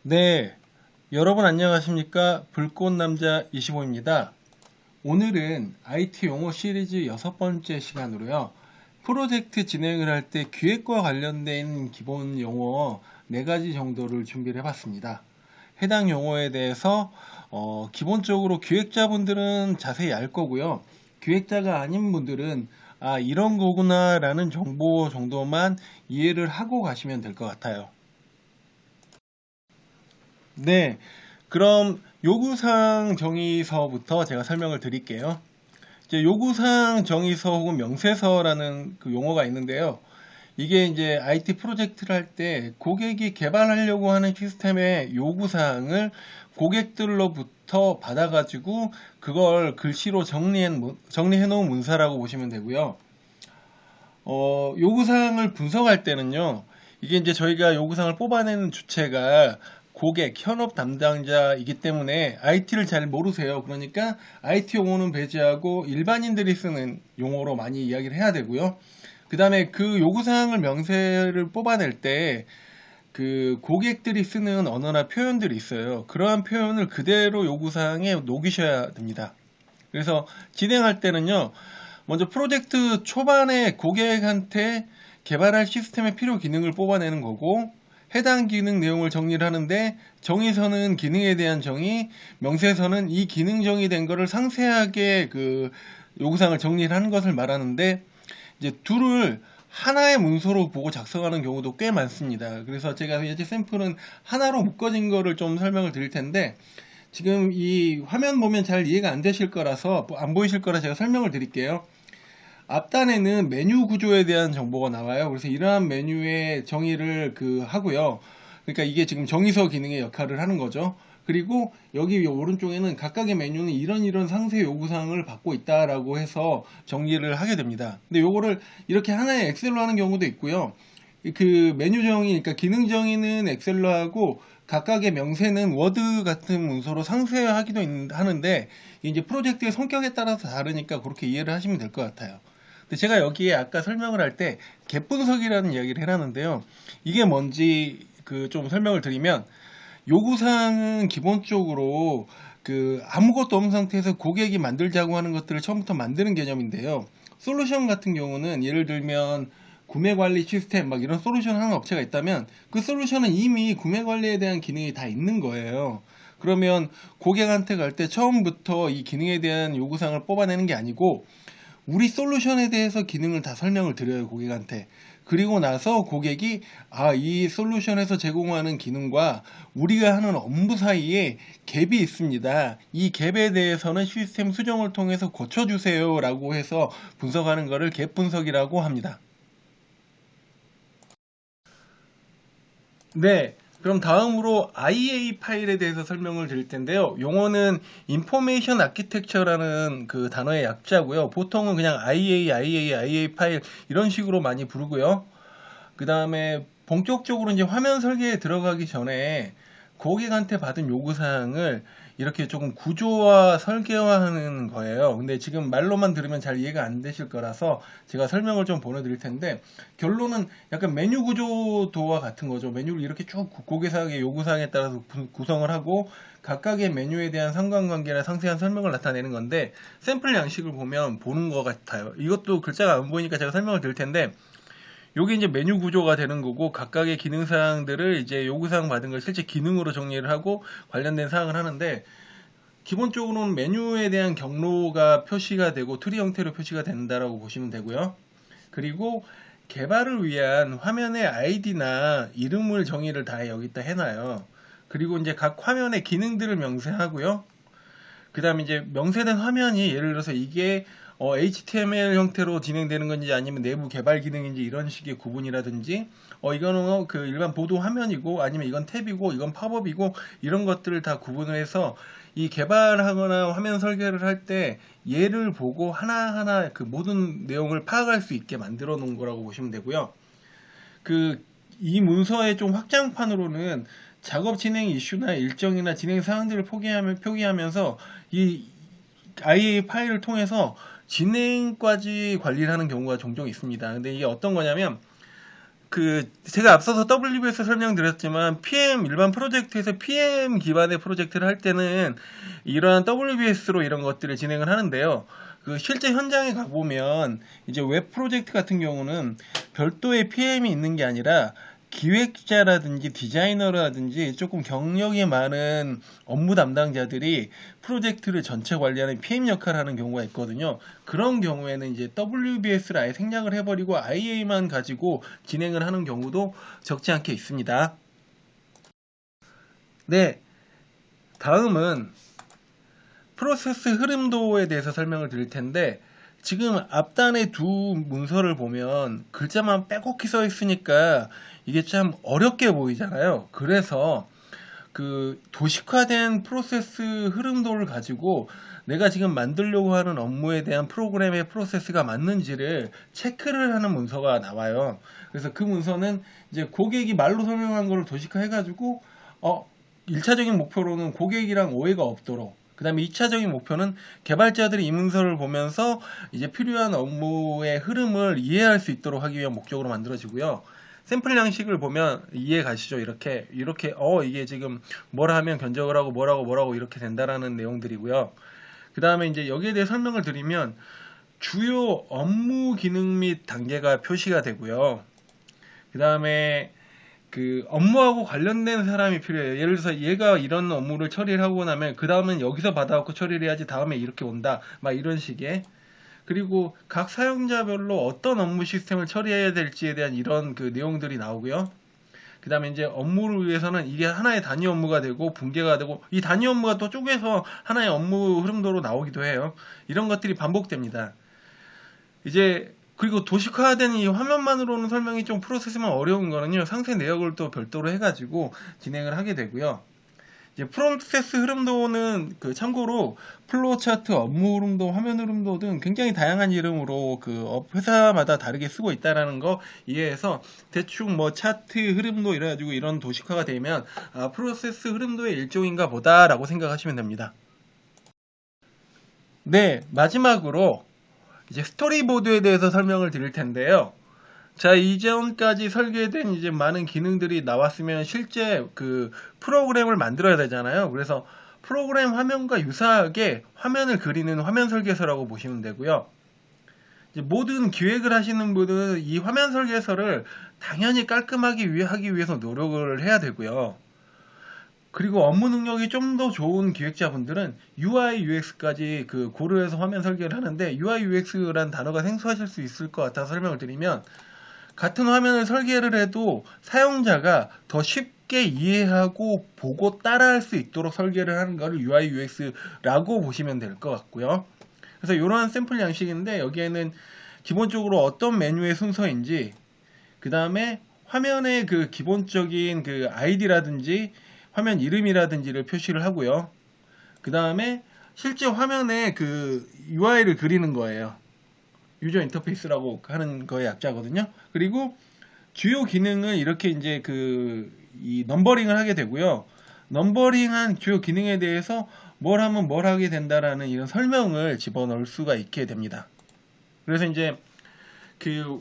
네, 여러분 안녕하십니까? 불꽃남자 25입니다. 오늘은 IT 용어 시리즈 6번째 시간으로요. 프로젝트 진행을 할 때 기획과 관련된 기본 용어 4가지 정도를 준비를 해봤습니다. 해당 용어에 대해서 기본적으로 기획자분들은 자세히 알 거고요. 기획자가 아닌 분들은 이런 거구나 라는 정보 정도만 이해를 하고 가시면 될 것 같아요. 네, 그럼 요구사항 정의서부터 제가 설명을 드릴게요. 이제 요구사항 정의서 혹은 명세서라는 그 용어가 있는데요. 이게 이제 IT 프로젝트를 할 때 고객이 개발하려고 하는 시스템의 요구사항을 고객들로부터 받아가지고 그걸 글씨로 정리해 놓은 문서라고 보시면 되고요. 요구사항을 분석할 때는요, 이게 이제 저희가 요구사항을 뽑아내는 주체가 고객, 현업 담당자이기 때문에 IT를 잘 모르세요. 그러니까 IT 용어는 배제하고 일반인들이 쓰는 용어로 많이 이야기를 해야 되고요. 그 다음에 그 요구사항을 명세를 뽑아낼 때 그 고객들이 쓰는 언어나 표현들이 있어요. 그러한 표현을 그대로 요구사항에 녹이셔야 됩니다. 그래서 진행할 때는요, 먼저 프로젝트 초반에 고객한테 개발할 시스템의 필요 기능을 뽑아내는 거고, 해당 기능 내용을 정리를 하는데, 정의서는 기능에 대한 정의, 명세서는 이 기능 정의된 거를 상세하게 그 요구사항을 정리를 하는 것을 말하는데, 이제 둘을 하나의 문서로 보고 작성하는 경우도 꽤 많습니다. 그래서 제가 이제 샘플은 하나로 묶어진 거를 좀 설명을 드릴 텐데, 지금 이 화면 보면 잘 이해가 안 되실 거라서 안 보이실 거라 제가 설명을 드릴게요. 앞단에는 메뉴 구조에 대한 정보가 나와요. 그래서 이러한 메뉴의 정의를 하고요. 그러니까 이게 지금 정의서 기능의 역할을 하는 거죠. 그리고 여기 오른쪽에는 각각의 메뉴는 이런 상세 요구사항을 받고 있다라고 해서 정리를 하게 됩니다. 근데 요거를 이렇게 하나의 엑셀로 하는 경우도 있고요. 그 메뉴 정의, 그러니까 기능 정의는 엑셀로 하고 각각의 명세는 워드 같은 문서로 상세하기도 하는데 이제 프로젝트의 성격에 따라서 다르니까 그렇게 이해를 하시면 될 것 같아요. 근데 제가 여기에 아까 설명을 할 때 갭 분석이라는 이야기를 해놨는데요. 이게 뭔지 좀 설명을 드리면 요구사항은 기본적으로 아무것도 없는 상태에서 고객이 만들자고 하는 것들을 처음부터 만드는 개념인데요. 솔루션 같은 경우는 예를 들면 구매 관리 시스템 막 이런 솔루션 하는 업체가 있다면 그 솔루션은 이미 구매 관리에 대한 기능이 다 있는 거예요. 그러면 고객한테 갈 때 처음부터 이 기능에 대한 요구사항을 뽑아내는 게 아니고 우리 솔루션에 대해서 기능을 다 설명을 드려요, 고객한테. 그리고 나서 고객이 이 솔루션에서 제공하는 기능과 우리가 하는 업무 사이에 갭이 있습니다. 이 갭에 대해서는 시스템 수정을 통해서 고쳐주세요 라고 해서 분석하는 것을 갭 분석이라고 합니다. 네, 그럼 다음으로 IA 파일에 대해서 설명을 드릴 텐데요. 용어는 Information Architecture라는 그 단어의 약자고요. 보통은 그냥 IA 파일 이런 식으로 많이 부르고요. 그 다음에 본격적으로 이제 화면 설계에 들어가기 전에 고객한테 받은 요구사항을 이렇게 조금 구조화, 설계화하는 거예요. 근데 지금 말로만 들으면 잘 이해가 안 되실 거라서 제가 설명을 좀 보내드릴 텐데, 결론은 약간 메뉴 구조도와 같은 거죠. 메뉴를 이렇게 쭉 고객사항의 요구사항에 따라서 구성을 하고 각각의 메뉴에 대한 상관관계나 상세한 설명을 나타내는 건데, 샘플 양식을 보면 보는 것 같아요. 이것도 글자가 안 보이니까 제가 설명을 드릴 텐데, 요게 이제 메뉴 구조가 되는 거고 각각의 기능 사항들을 이제 요구 사항 받은 걸 실제 기능으로 정리를 하고 관련된 사항을 하는데, 기본적으로는 메뉴에 대한 경로가 표시가 되고 트리 형태로 표시가 된다라고 보시면 되고요. 그리고 개발을 위한 화면의 아이디나 이름을 정의를 다 여기다 해놔요. 그리고 이제 각 화면의 기능들을 명세하고요. 그 다음에 이제 명세된 화면이 예를 들어서 이게 HTML 형태로 진행되는 건지 아니면 내부 개발 기능인지 이런 식의 구분이라든지 이거는 그 일반 보도 화면이고 아니면 이건 탭이고 이건 팝업이고 이런 것들을 다 구분을 해서 이 개발하거나 화면 설계를 할 때 얘를 보고 하나하나 그 모든 내용을 파악할 수 있게 만들어 놓은 거라고 보시면 되고요. 이 문서의 좀 확장판으로는 작업 진행 이슈나 일정이나 진행 사항들을 표기하면서 이 IA 파일을 통해서 진행까지 관리를 하는 경우가 종종 있습니다. 근데 이게 어떤 거냐면 제가 앞서서 WBS 설명드렸지만 PM 일반 프로젝트에서 PM 기반의 프로젝트를 할 때는 이러한 WBS로 이런 것들을 진행을 하는데요. 실제 현장에 가보면 이제 웹 프로젝트 같은 경우는 별도의 PM이 있는 게 아니라 기획자라든지 디자이너라든지 조금 경력이 많은 업무 담당자들이 프로젝트를 전체 관리하는 PM 역할을 하는 경우가 있거든요. 그런 경우에는 이제 WBS를 아예 생략을 해버리고 IA만 가지고 진행을 하는 경우도 적지 않게 있습니다. 네, 다음은 프로세스 흐름도에 대해서 설명을 드릴 텐데, 지금 앞단의 두 문서를 보면 글자만 빼곡히 써 있으니까 이게 참 어렵게 보이잖아요. 그래서 도식화된 프로세스 흐름도를 가지고 내가 지금 만들려고 하는 업무에 대한 프로그램의 프로세스가 맞는지를 체크를 하는 문서가 나와요. 그래서 그 문서는 이제 고객이 말로 설명한 거를 도식화해 가지고 1차적인 목표로는 고객이랑 오해가 없도록, 그 다음에 2차적인 목표는 개발자들이 이 문서를 보면서 이제 필요한 업무의 흐름을 이해할 수 있도록 하기 위한 목적으로 만들어지고요. 샘플 양식을 보면 이해 가시죠? 이렇게 이게 지금 뭘 하면 견적을 하고 뭐라고 이렇게 된다라는 내용들이고요. 그 다음에 이제 여기에 대해 설명을 드리면 주요 업무 기능 및 단계가 표시가 되고요. 그 다음에 업무하고 관련된 사람이 필요해요. 예를 들어서 얘가 이런 업무를 처리를 하고 나면 그 다음은 여기서 받아갖고 처리를 해야지 다음에 이렇게 온다. 막 이런 식의. 그리고 각 사용자별로 어떤 업무 시스템을 처리해야 될지에 대한 이런 내용들이 나오고요. 그 다음에 이제 업무를 위해서는 이게 하나의 단위 업무가 되고 분계가 되고, 이 단위 업무가 또 쪼개서 하나의 업무 흐름도로 나오기도 해요. 이런 것들이 반복됩니다. 그리고 도식화된 이 화면만으로는 설명이 좀 프로세스만 어려운 거는요, 상세 내역을 또 별도로 해가지고 진행을 하게 되고요. 이제 프로세스 흐름도는 참고로 플로우 차트, 업무 흐름도, 화면 흐름도 등 굉장히 다양한 이름으로 회사마다 다르게 쓰고 있다라는 거 이해해서 대충 차트 흐름도 이래가지고 이런 도식화가 되면 프로세스 흐름도의 일종인가 보다라고 생각하시면 됩니다. 네, 마지막으로 이제 스토리보드에 대해서 설명을 드릴 텐데요. 자, 이전까지 설계된 이제 많은 기능들이 나왔으면 실제 프로그램을 만들어야 되잖아요. 그래서 프로그램 화면과 유사하게 화면을 그리는 화면 설계서라고 보시면 되고요. 이제 모든 기획을 하시는 분은 이 화면 설계서를 당연히 깔끔하게 하기 위해서 노력을 해야 되고요. 그리고 업무 능력이 좀 더 좋은 기획자분들은 UI, UX까지 고려해서 화면 설계를 하는데, UI, UX라는 단어가 생소하실 수 있을 것 같아서 설명을 드리면, 같은 화면을 설계를 해도 사용자가 더 쉽게 이해하고 보고 따라할 수 있도록 설계를 하는 것을 UI, UX라고 보시면 될 것 같고요. 그래서 이러한 샘플 양식인데, 여기에는 기본적으로 어떤 메뉴의 순서인지, 그 다음에 화면의 기본적인 아이디라든지 화면 이름이라든지를 표시를 하고요. 그 다음에 실제 화면에 UI를 그리는 거예요. 유저 인터페이스라고 하는 거의 약자거든요. 그리고 주요 기능을 이렇게 이제 이 넘버링을 하게 되고요. 넘버링한 주요 기능에 대해서 뭘 하면 뭘 하게 된다라는 이런 설명을 집어넣을 수가 있게 됩니다. 그래서 이제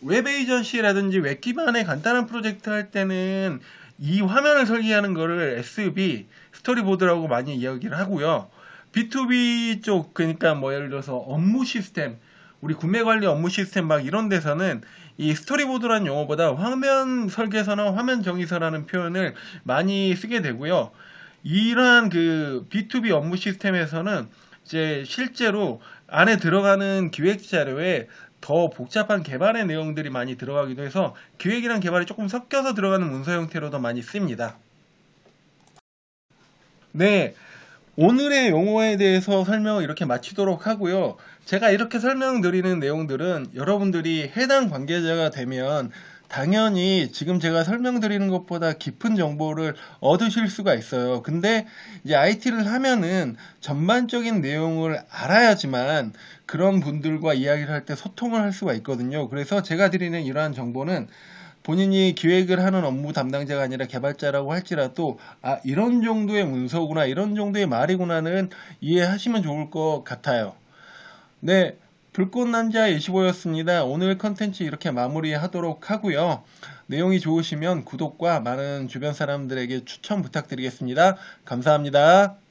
웹 에이전시라든지 웹 기반의 간단한 프로젝트 할 때는 이 화면을 설계하는 거를 SB, 스토리보드라고 많이 이야기를 하고요. B2B 쪽, 그러니까 예를 들어서 업무 시스템, 우리 구매 관리 업무 시스템 막 이런 데서는 이 스토리보드라는 용어보다 화면 설계서나 화면 정의서라는 표현을 많이 쓰게 되고요. 이러한 B2B 업무 시스템에서는 이제 실제로 안에 들어가는 기획 자료에 더 복잡한 개발의 내용들이 많이 들어가기도 해서 기획이랑 개발이 조금 섞여서 들어가는 문서 형태로도 많이 씁니다. 네, 오늘의 용어에 대해서 설명을 이렇게 마치도록 하고요. 제가 이렇게 설명드리는 내용들은 여러분들이 해당 관계자가 되면 당연히 지금 제가 설명드리는 것보다 깊은 정보를 얻으실 수가 있어요. 근데 이제 IT를 하면은 전반적인 내용을 알아야지만 그런 분들과 이야기를 할 때 소통을 할 수가 있거든요. 그래서 제가 드리는 이러한 정보는 본인이 기획을 하는 업무 담당자가 아니라 개발자라고 할지라도 이런 정도의 문서구나, 이런 정도의 말이구나는 이해하시면 좋을 것 같아요. 네, 불꽃남자 25였습니다. 오늘 컨텐츠 이렇게 마무리하도록 하고요. 내용이 좋으시면 구독과 많은 주변 사람들에게 추천 부탁드리겠습니다. 감사합니다.